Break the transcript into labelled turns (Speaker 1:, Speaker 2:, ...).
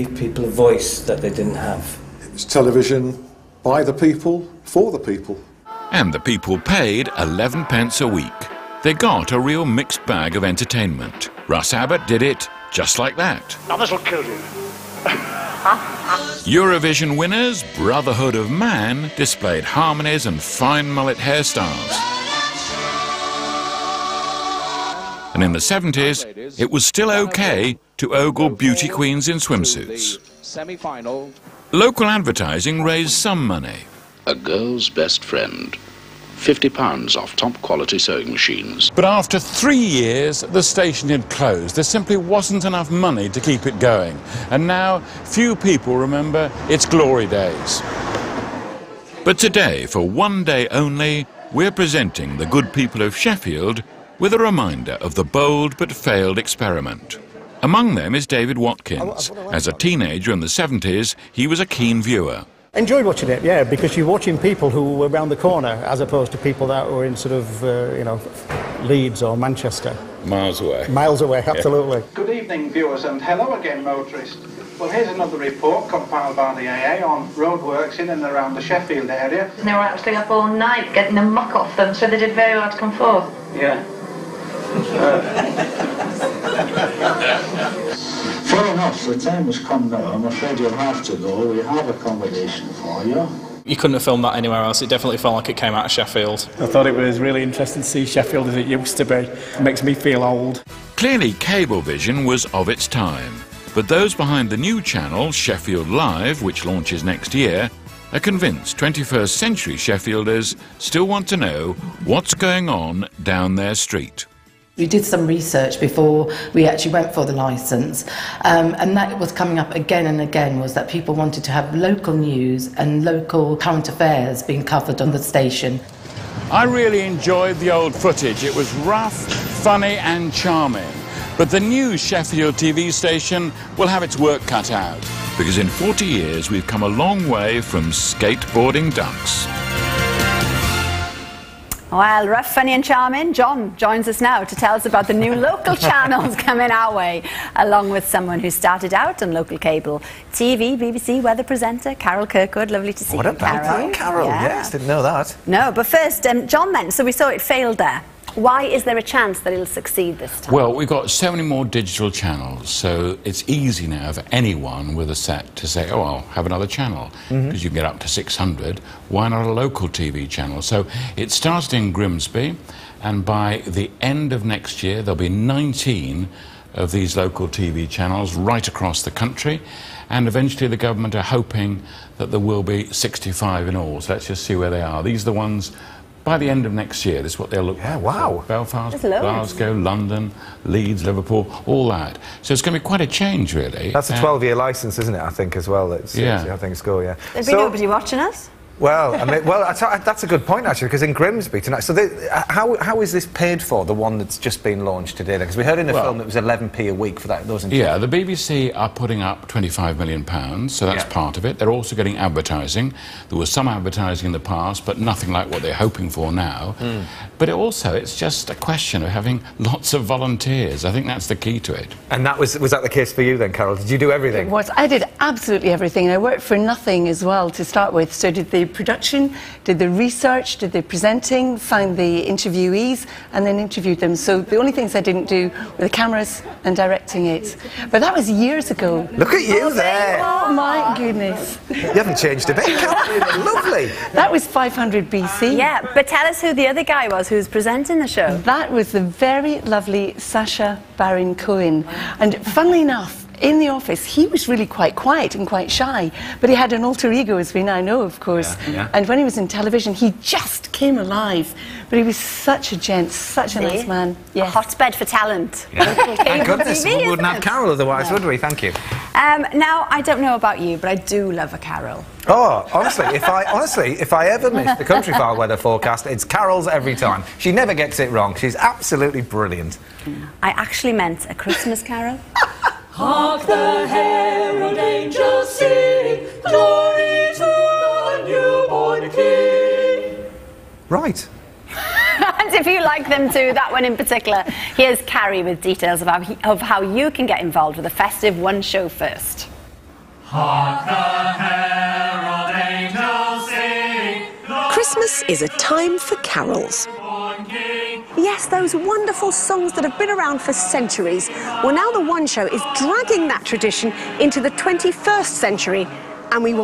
Speaker 1: give people a voice that they didn't have.
Speaker 2: It was television by the people, for the people.
Speaker 3: And the people paid 11 pence a week. They got a real mixed bag of entertainment. Russ Abbott did it just like that.
Speaker 4: Now this'll kill you.
Speaker 3: Eurovision winners, Brotherhood of Man, displayed harmonies and fine mullet hairstyles. And in the 70s, it was still okay to ogle beauty queens in swimsuits. Local advertising raised some money.
Speaker 5: A girl's best friend. £50 off top quality sewing machines.
Speaker 3: But after 3 years, the station had closed. There simply wasn't enough money to keep it going. And now, few people remember its glory days. But today, for one day only, we're presenting the good people of Sheffield with a reminder of the bold but failed experiment. Among them is David Watkins. As a teenager in the 70s, he was a keen viewer.
Speaker 6: Enjoyed watching it, yeah, because you're watching people who were around the corner as opposed to people that were in sort of, you know, Leeds or Manchester.
Speaker 3: Miles away.
Speaker 6: Miles away, absolutely.
Speaker 7: Yeah. Good evening, viewers, and hello again, motorists. Well, here's another report compiled by the AA on roadworks in and around the Sheffield area.
Speaker 8: They were actually up all night getting the muck off them, so they did very well to come forth.
Speaker 7: Yeah.
Speaker 9: Fair enough, the time has come now. I'm afraid you'll have to go. We have accommodation for you.
Speaker 10: You couldn't have filmed that anywhere else. It definitely felt like it came out of Sheffield.
Speaker 11: I thought it was really interesting to see Sheffield as it used to be. It makes me feel old.
Speaker 3: Clearly, Cablevision was of its time. But those behind the new channel, Sheffield Live, which launches next year, are convinced 21st century Sheffielders still want to know what's going on down their street.
Speaker 12: We did some research before we actually went for the licence, and that was coming up again and again, was that people wanted to have local news and local current affairs being covered on the station.
Speaker 3: I really enjoyed the old footage. It was rough, funny and charming. But the new Sheffield TV station will have its work cut out, because in 40 years we've come a long way from skateboarding ducks.
Speaker 13: Well, rough, funny and charming, John joins us now to tell us about the new local channels coming our way, along with someone who started out on local cable TV, BBC weather presenter, Carol Kirkwood. Lovely to see you,
Speaker 14: Carol. What about that, Carol?
Speaker 13: Yeah.
Speaker 14: Yes, didn't know that.
Speaker 13: No, but first, John then, so we saw it failed there. Why is there a chance that it'll succeed this time?
Speaker 3: Well, we've got so many more digital channels, so it's easy now for anyone with a set to say, oh, I'll have another channel, because you can get up to 600. Why not a local TV channel? So it started in Grimsby, and by the end of next year, there'll be 19 of these local TV channels right across the country, and eventually the government are hoping that there will be 65 in all. So let's just see where they are. These are the ones. By the end of next year, this is what they'll look like.
Speaker 14: Yeah, wow.
Speaker 3: So Belfast, Glasgow, London, Leeds, Liverpool, all that. So it's going to be quite a change, really.
Speaker 14: That's a 12-year licence, isn't it, I think, as well?
Speaker 3: Yeah.
Speaker 14: I think it's cool, yeah.
Speaker 13: There'd be nobody watching us.
Speaker 14: Well, I mean, that's a good point, actually, because in Grimsby tonight... So how is this paid for, the one that's just been launched today? Because we heard in the film it was 11p a week for that. Those
Speaker 3: yeah, the BBC are putting up £25 million, so that's part of it. They're also getting advertising. There was some advertising in the past, but nothing like what they're hoping for now. But it's just a question of having lots of volunteers. I think that's the key to it.
Speaker 14: And was that the case for you then, Carol? Did you do everything?
Speaker 12: It was. I did absolutely everything. I worked for nothing as well to start with, so did the production, did the research, did the presenting, found the interviewees and then interviewed them. So the only things I didn't do were the cameras and directing it. But that was years ago.
Speaker 14: Look at you there!
Speaker 12: Oh my goodness.
Speaker 14: You haven't changed a bit, Carol. Lovely.
Speaker 12: That was 500 BC.
Speaker 13: Yeah, but tell us who the other guy was who was presenting the show.
Speaker 12: That was the very lovely Sacha Baron Cohen. And funnily enough, in the office, he was really quite quiet and quite shy, but he had an alter ego, as we now know, of course.
Speaker 14: Yeah.
Speaker 12: And when he was in television, he just came alive. But he was such a gent, such a nice man.
Speaker 13: Yeah. A hotbed for talent.
Speaker 14: Yeah. Thank goodness, we wouldn't have Carol otherwise, would we? Thank you.
Speaker 13: Now, I don't know about you, but I do love a Carol.
Speaker 14: Oh, honestly, if I ever miss the Countryfile weather forecast, it's Carol's every time. She never gets it wrong. She's absolutely brilliant.
Speaker 13: I actually meant A Christmas Carol.
Speaker 15: Hark the herald angels sing, glory to the newborn King.
Speaker 14: Right.
Speaker 13: And if you like them too, that one in particular, here's Carrie with details of how you can get involved with a festive one show first.
Speaker 15: Hark the herald angels sing.
Speaker 4: Christmas is a time for carols.
Speaker 16: Yes, those wonderful songs that have been around for centuries. Well, now the One Show is dragging that tradition into the 21st century, and we want